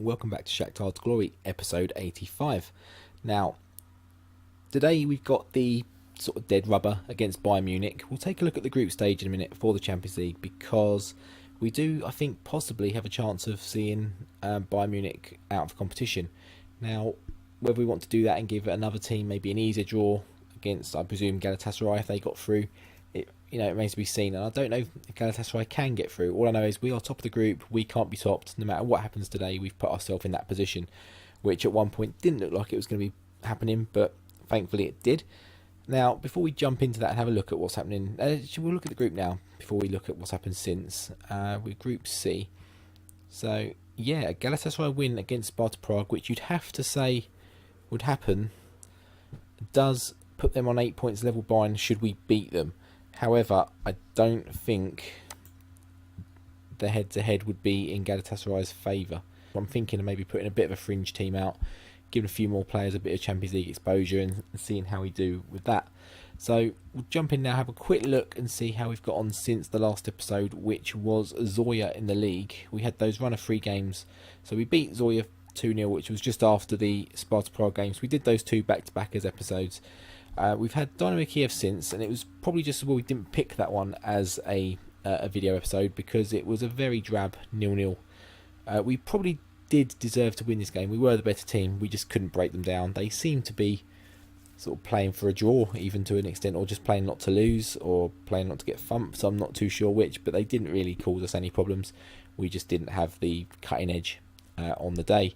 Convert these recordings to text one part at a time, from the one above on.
welcome back to Shakhtar's Glory, episode 85. Now, today we've got the sort of dead rubber against Bayern Munich. We'll take a look at the group stage in a minute for the Champions League, because we do, I think, possibly have a chance of seeing Bayern Munich out of competition. Now, whether we want to do that and give another team maybe an easier draw against, I presume, Galatasaray if they got through, it remains to be seen. And I don't know if Galatasaray can get through. All I know is we are top of the group. We can't be topped. No matter what happens today, we've put ourselves in that position, which at one point didn't look like it was going to be happening, but thankfully it did. Now, before we jump into that and have a look at what's happening, we'll look at the group now before we look at what's happened since. With Group C. So, yeah, a Galatasaray win against Sparta Prague, which you'd have to say would happen, does put them on 8 points level Bayern should we beat them. However, I don't think the head-to-head would be in Galatasaray's favour. I'm thinking of maybe putting a bit of a fringe team out, giving a few more players a bit of Champions League exposure and seeing how we do with that. So we'll jump in now, have a quick look and see how we've got on since the last episode, which was Zoya in the league. We had those run of 3 games. So we beat Zoya 2-0, which was just after the Sparta Prague games. We did those 2 back-to-back as episodes. We've had Dynamo Kiev since, and it was probably just as well we didn't pick that one as a video episode, because it was a very drab 0-0. We probably did deserve to win this game. We were the better team. We just couldn't break them down. They seemed to be sort of playing for a draw, even to an extent, or just playing not to lose, or playing not to get thumped. So I'm not too sure which, but they didn't really cause us any problems. We just didn't have the cutting edge on the day.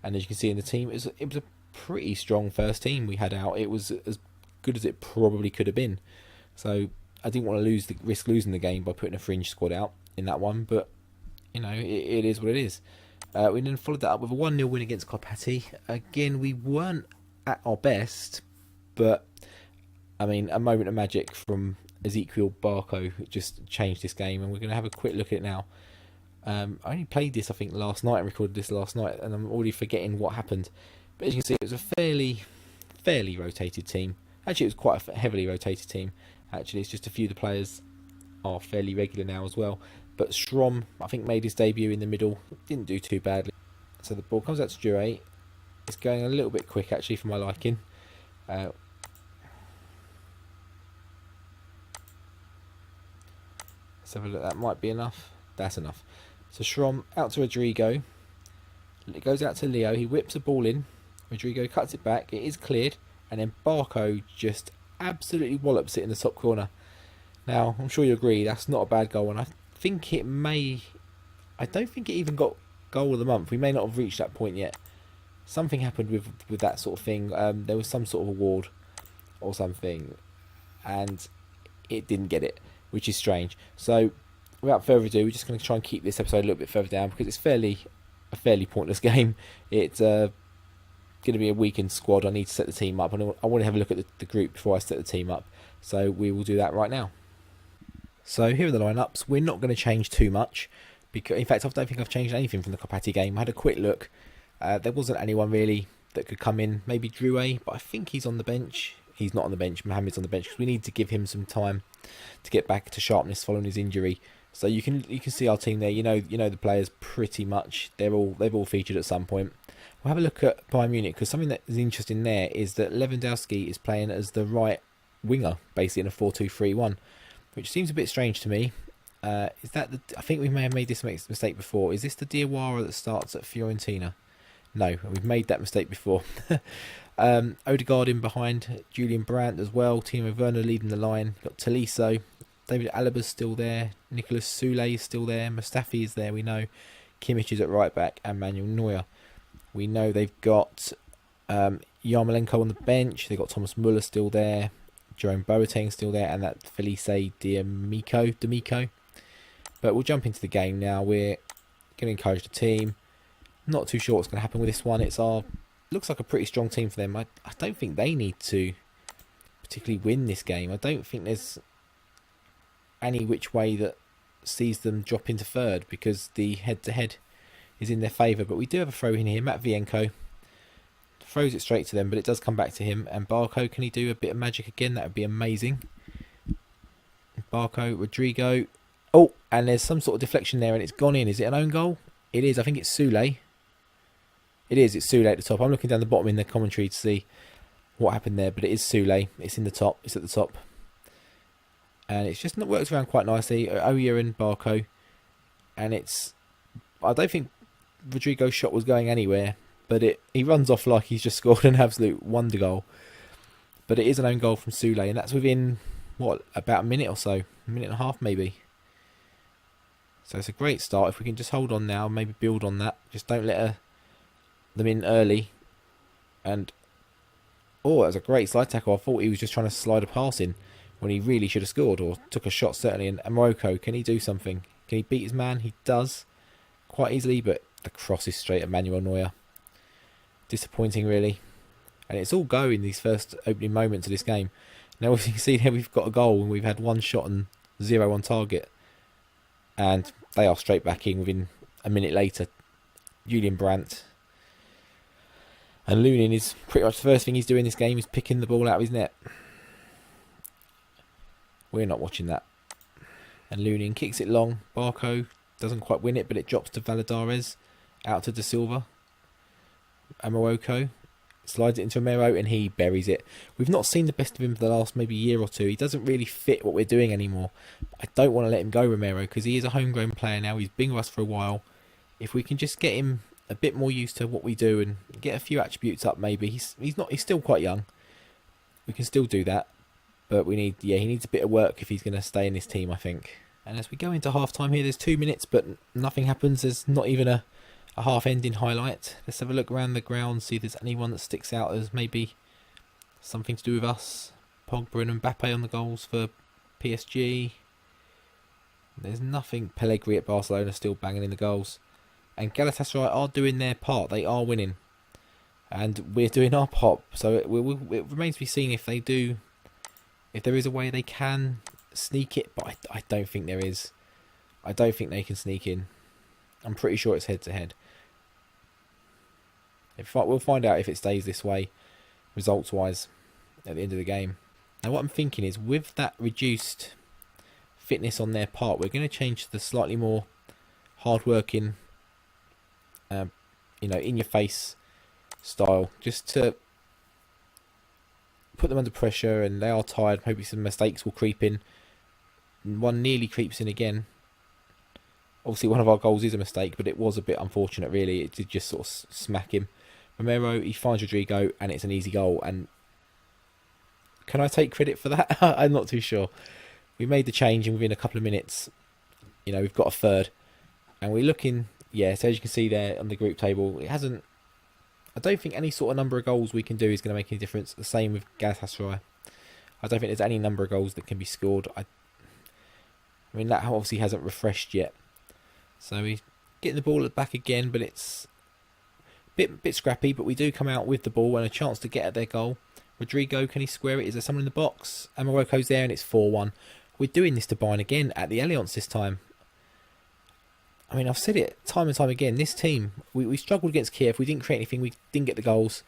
And as you can see in the team, it was a pretty strong first team we had out. It was as good as it probably could have been. So I didn't want to risk losing the game by putting a fringe squad out in that one, but it is what it is. We then followed that up with a 1-0 win against KIOTA. Again, we weren't at our best, but I mean, a moment of magic from Ezekiel Barco just changed this game, and we're going to have a quick look at it now. I only played this, I think, last night, and recorded this last night, and I'm already forgetting what happened. But as you can see, it was a fairly rotated team. Actually, it was quite a heavily rotated team. Actually, it's just a few of the players are fairly regular now as well. But Strom, I think, made his debut in the middle. Didn't do too badly. So the ball comes out to Dure. It's going a little bit quick, actually, for my liking. Let's have a look. That might be enough. That's enough. So Strom out to Rodrigo. It goes out to Leo. He whips the ball in. Rodrigo cuts it back. It is cleared. And then Barco just absolutely wallops it in the top corner. Now, I'm sure you agree, that's not a bad goal. And I think it may... I don't think it even got goal of the month. We may not have reached that point yet. Something happened with that sort of thing. There was some sort of award or something, and it didn't get it, which is strange. So, without further ado, we're just going to try and keep this episode a little bit further down, because it's a fairly pointless game. It's going to be a weakened squad. I need to set the team up, and I want to have a look at the group before I set the team up. So we will do that right now. So here are the lineups. We're not going to change too much, because in fact I don't think I've changed anything from the KIOTA game. I had a quick look. There wasn't anyone really that could come in. Maybe Drouet, but I think he's on the bench. He's not on the bench. Mohamed's on the bench, because we need to give him some time to get back to sharpness following his injury. So you can see our team there. You know the players pretty much. They've all featured at some point. We'll have a look at Bayern Munich, because something that is interesting there is that Lewandowski is playing as the right winger, basically in a 4-2-3-1, which seems a bit strange to me. Is that I think we may have made this mistake before. Is this the Diawara that starts at Fiorentina? No, we've made that mistake before. Odegaard in behind, Julian Brandt as well, Timo Werner leading the line, got Tolisso, David Alaba's still there, Nicolas Soule is still there, Mustafi is there, we know, Kimmich is at right back, and Manuel Neuer. We know they've got Yarmolenko on the bench. They've got Thomas Muller still there. Jerome Boateng still there. And that Felice D'Amico. But we'll jump into the game now. We're going to encourage the team. Not too sure what's going to happen with this one. Looks like a pretty strong team for them. I don't think they need to particularly win this game. I don't think there's any which way that sees them drop into third, because the head-to-head is in their favour. But we do have a throw in here. Matvienko throws it straight to them, but it does come back to him. And Barco, can he do a bit of magic again? That would be amazing. Barco, Rodrigo. Oh, and there's some sort of deflection there, and it's gone in. Is it an own goal? It is. I think it's Soule. It is. It's Sule at the top. I'm looking down the bottom in the commentary to see what happened there, but it is Sule. It's in the top. It's at the top. And it's just not worked around quite nicely. Oya and Barco. And it's... I don't think Rodrigo's shot was going anywhere, but he runs off like he's just scored an absolute wonder goal. But it is an own goal from Sule, and that's within, what, about a minute or so. A minute and a half, maybe. So it's a great start. If we can just hold on now, maybe build on that. Just don't let them in early. And, oh, that was a great slide tackle. I thought he was just trying to slide a pass in when he really should have scored, or took a shot, certainly. And Morocco, can he do something? Can he beat his man? He does. Quite easily, but the cross is straight at Manuel Neuer. Disappointing, really. And it's all go in these first opening moments of this game. Now, as you can see there, we've got a goal and we've had 1 shot and 0 on target. And they are straight back in within a minute later. Julian Brandt. And Lunin is pretty much the first thing he's doing this game is picking the ball out of his net. We're not watching that. And Lunin kicks it long. Barco doesn't quite win it, but it drops to Valadares. Out to De Silva. Amoroko slides it into Amero and he buries it. We've not seen the best of him for the last maybe year or two. He doesn't really fit what we're doing anymore. I don't want to let him go, Romero, because he is a homegrown player now. He's been with us for a while. If we can just get him a bit more used to what we do and get a few attributes up, maybe he's still quite young. We can still do that, but he needs a bit of work if he's going to stay in this team, I think. And as we go into half time here, there's 2 minutes, but nothing happens. There's not even a half-ending highlight. Let's have a look around the ground, see if there's anyone that sticks out as maybe something to do with us. Pogba and Mbappe on the goals for PSG. There's nothing. Pellegrini at Barcelona still banging in the goals. And Galatasaray are doing their part. They are winning. And we're doing our part. So it remains to be seen if they do. If there is a way they can sneak it. But I don't think there is. I don't think they can sneak in. I'm pretty sure it's head-to-head. We'll find out if it stays this way, results-wise, at the end of the game. Now, what I'm thinking is, with that reduced fitness on their part, we're going to change to the slightly more hard-working, in-your-face style, just to put them under pressure, and they are tired. Maybe some mistakes will creep in. One nearly creeps in again. Obviously, one of our goals is a mistake, but it was a bit unfortunate, really. It did just sort of smack him. Romero, he finds Rodrigo, and it's an easy goal. And can I take credit for that? I'm not too sure. We made the change, and within a couple of minutes, we've got a third. And we're looking, so as you can see there on the group table, it hasn't... I don't think any sort of number of goals we can do is going to make any difference. The same with Galatasaray. I don't think there's any number of goals that can be scored. I mean, that obviously hasn't refreshed yet. So he's getting the ball at the back again, but it's a bit scrappy, but we do come out with the ball and a chance to get at their goal. Rodrigo, can he square it? Is there someone in the box? Amoroko's there and it's 4-1. We're doing this to Bayern again at the Allianz this time. I mean, I've said it time and time again. This team, we struggled against Kiev. We didn't create anything. We didn't get the goals.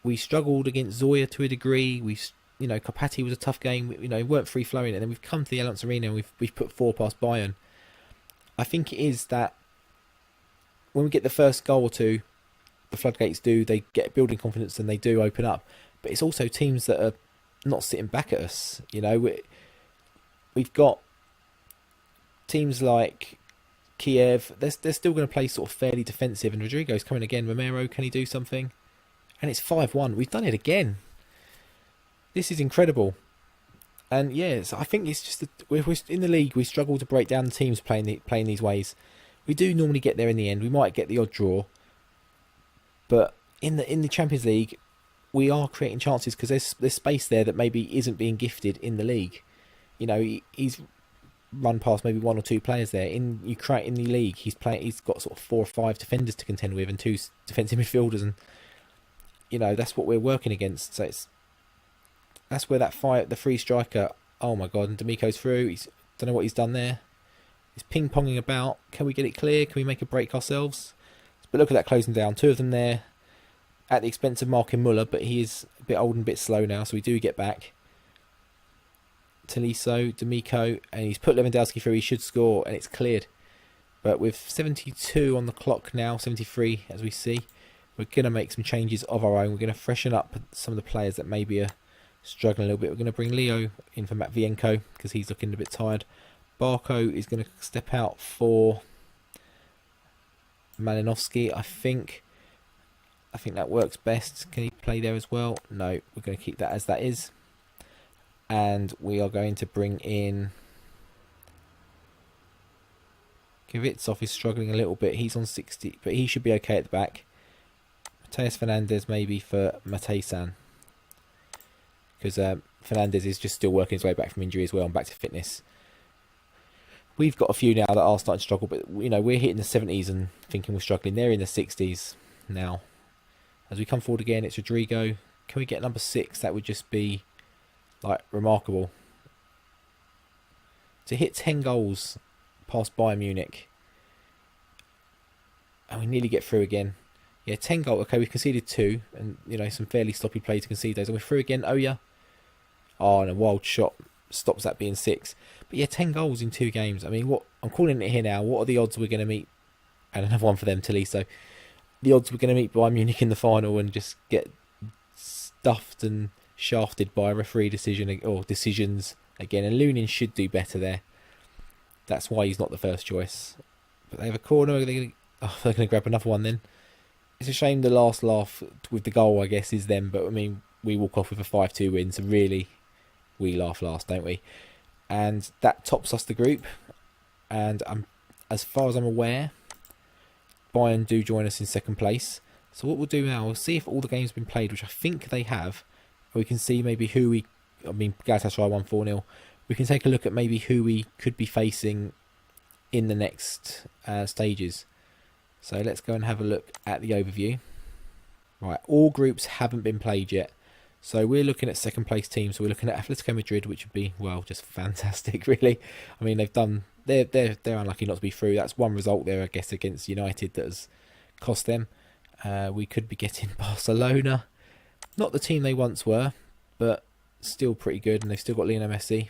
We struggled against Zoya to a degree. Kopati was a tough game. We weren't free-flowing. And then we've come to the Allianz Arena and we've put 4 past Bayern. I think it is that when we get the first goal or two, the floodgates they get building confidence and they do open up. But it's also teams that are not sitting back at us. We've got teams like Kiev. They're still going to play sort of fairly defensive. And Rodrigo's coming again. Romero, can he do something? And it's 5-1. We've done it again. This is incredible. And yes, I think it's just we're in the league. We struggle to break down the teams playing these ways. We do normally get there in the end. We might get the odd draw, but in the Champions League, we are creating chances because there's space there that maybe isn't being gifted in the league. He's run past maybe 1 or 2 players there. In the league, he's got sort of 4 or 5 defenders to contend with and 2 defensive midfielders, and that's what we're working against. So that's where the free striker, oh my god, and D'Amico's through. Don't know what he's done there. He's ping-ponging about. Can we get it clear? Can we make a break ourselves? But look at that closing down. 2 of them there at the expense of Markin Muller, but he is a bit old and a bit slow now, so we do get back. Tolisso, D'Amico, and he's put Lewandowski through. He should score, and it's cleared. But with 72 on the clock now, 73 as we see, we're going to make some changes of our own. We're going to freshen up some of the players that maybe are struggling a little bit. We're going to bring Leo in for Matvienko because he's looking a bit tired. Barco is going to step out for Malinovsky. I think that works best. Can he play there as well? No, we're going to keep that as that is. And we are going to bring in... Kvitsov is struggling a little bit. He's on 60, but he should be okay at the back. Mateus Fernandez maybe for Matei-san. Because Fernandez is just still working his way back from injury as well and back to fitness. We've got a few now that are starting to struggle, but you know, we're hitting the 70s and thinking we're struggling. They're in the 60s now. As we come forward again, it's Rodrigo. Can we get number 6? That would just be like remarkable. To hit 10 goals past Bayern Munich. And we nearly get through again. Yeah, 10 goals. Okay, we've conceded 2. And, you know, some fairly sloppy play to concede those. And we're through again. Oh, yeah. Oh, and a wild shot stops that being 6. But yeah, 10 goals in 2 games. I mean, what I'm calling it here now. What are the odds we're going to meet? And another one for them, Taliso. The odds we're going to meet Bayern Munich in the final and just get stuffed and shafted by a referee decision or decisions again. And Lunin should do better there. That's why he's not the first choice. But they have a corner. They're going to grab another one then. It's a shame the last laugh with the goal, I guess, is them. But, I mean, we walk off with a 5-2 win. So, really, we laugh last, don't we? And that tops us the group. And as far as I'm aware, Bayern do join us in second place. So, what we'll do now, we'll see if all the games have been played, which I think they have. We can see maybe who we... I mean, Galatasaray won 4-0. We can take a look at maybe who we could be facing in the next stages. So let's go and have a look at the overview. Right, all groups haven't been played yet. So we're looking at second place teams. So we're looking at Atletico Madrid, which would be, well, just fantastic, really. I mean, they're unlucky not to be through. That's one result there, I guess, against United that has cost them. We could be getting Barcelona. Not the team they once were, but still pretty good. And they've still got Lionel Messi.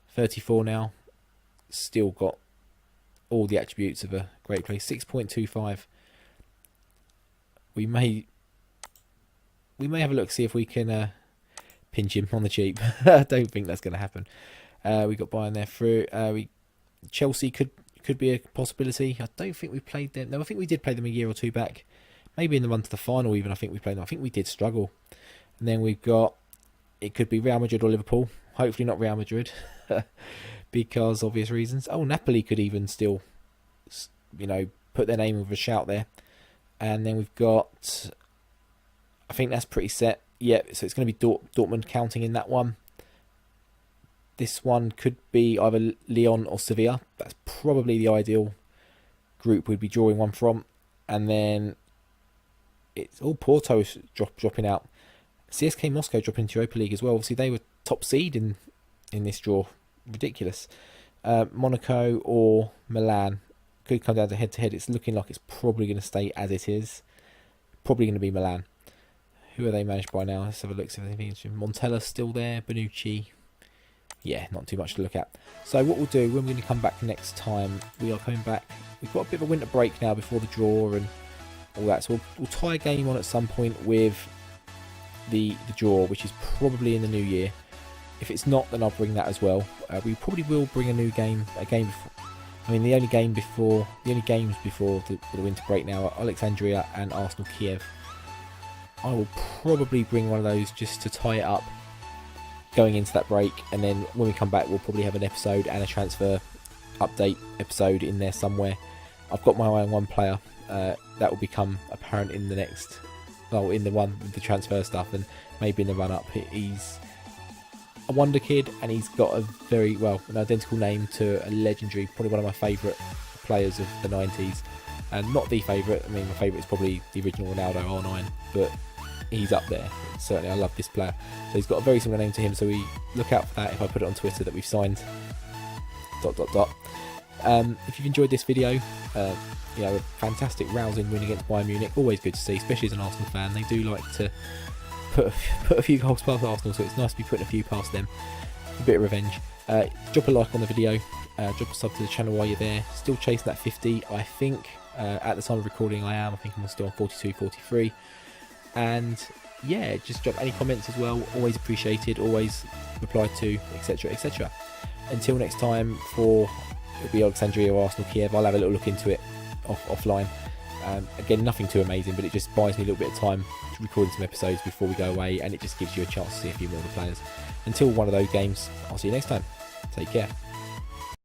34 now. Still got all the attributes of a great player. 6.25. We may have a look, see if we can pinch him on the cheap. I don't think that's going to happen. We got Bayern there through. Chelsea could be a possibility. I don't think we played them. No, I think we did play them a year or two back. Maybe in the run to the final even. I think we played them. I think we did struggle. And then we've got, it could be Real Madrid or Liverpool. Hopefully not Real Madrid. Because obvious reasons. Oh, Napoli could even still, you know, put their name with a shout there. And then we've got, I think that's pretty set. Yeah, so it's going to be Dortmund counting in that one. This one could be either Lyon or Sevilla. That's probably the ideal group we'd be drawing one from. And then it's all Porto dropping out. CSK Moscow dropping into Europa League as well. Obviously, they were top seed in this draw. Ridiculous. Monaco or Milan could come down to head-to-head. It's looking like it's probably going to stay as it is. Probably going to be Milan. Who are they managed by now? Let's have a look. See if anything interesting. Montella's still there. Bonucci. Yeah, not too much to look at. So what we'll do, when we're going to come back next time, we are coming back. We've got a bit of a winter break now before the draw and all that. So we'll tie a game on at some point with the draw, which is probably in the new year. If it's not, then I'll bring that as well. We probably will bring a game before. I mean, the only games before the winter break now are Alexandria and Arsenal Kiev. I will probably bring one of those just to tie it up going into that break, and then when we come back, we'll probably have an episode and a transfer update episode in there somewhere. I've got my eye on one player that will become apparent in the next, well, in the one with the transfer stuff, and maybe in the run up. He's a wonder kid, and he's got a very, well, an identical name to a legendary, probably one of my favourite players of the 90s. And not the favourite, I mean, my favourite is probably the original Ronaldo R9, but he's up there. Certainly, I love this player. So he's got a very similar name to him, so we look out for that if I put it on Twitter that we've signed ... If you've enjoyed this video, you know, a fantastic rousing win against Bayern Munich, always good to see, especially as an Arsenal fan. They do like to put a few goals past Arsenal, so it's nice to be putting a few past them. A bit of revenge. Drop a like on the video, drop a sub to the channel while you're there. Still chasing that 50. I think At the time of recording, I think I'm still on 42, 43. And yeah, just drop any comments as well. Always appreciated, always reply to, etc., etc. Until next time, it'll be Alexandria or Arsenal Kiev. I'll have a little look into it offline. Again, nothing too amazing, but it just buys me a little bit of time to record some episodes before we go away, and it just gives you a chance to see a few more of the players. Until one of those games, I'll see you next time. Take care.